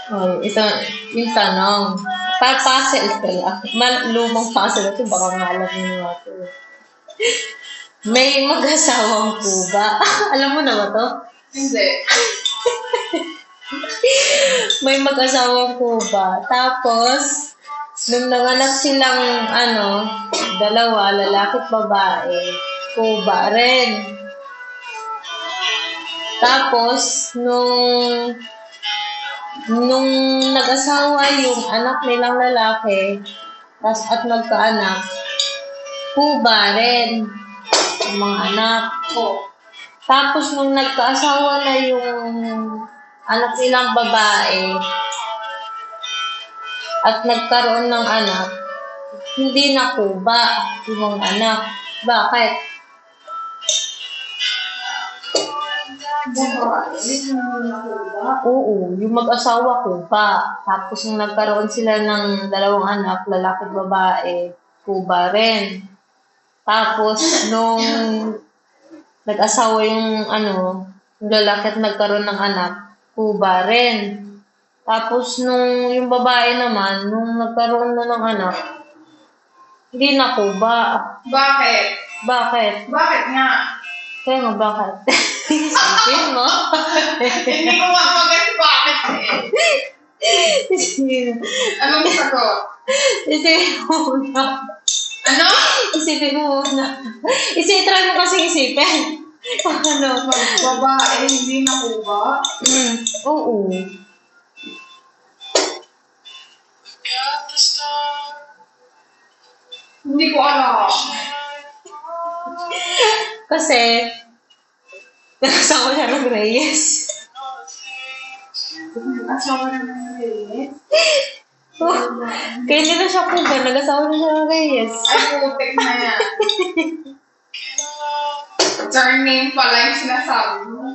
Ay, yung tanong. Puzzle pala. Lumang puzzle ito. Baka nga alam niyo ito. May mag-asawang kuba. Alam mo na ba to? Hindi. May mag-asawang kuba. Tapos, nung nanganak silang, dalawa, lalaki at babae, kuba rin. Tapos, nung nag-asawa yung anak nilang lalaki, at nagkaanak, kuba rin yung mga anak. Tapos, nung nagkaasawa na yung anak nilang babae, at nagkaroon ng anak, hindi na kuba yung mga anak. Bakit? Oo, yung mag-asawa kuba. Tapos nung nagkaroon sila ng dalawang anak, lalaki at babae, kuba rin. Tapos nung nag-asawa yung yung lalaki at nagkaroon ng anak, kuba rin. Tapos nung yung babae naman, nung nagkaroon na ng anak, hindi na kuba. Bakit? Bakit? Bakit nga? Kaya nga bakit? Isipin mo. Hindi ko mamagas bakit Anong sagot? Isipin mo na. Ano? Isipin mo na. Try mo kasi isipin. Babae, hindi na kuba? Oo. Hindi ko alam. Kasi, nakasawa siya ng Reyes. Asawa na ng Reyes? Kaya hindi na siya kuba, nag-asawa na siya ng Reyes. Ay, putik na yan. Surname pala yung sinasabi mo.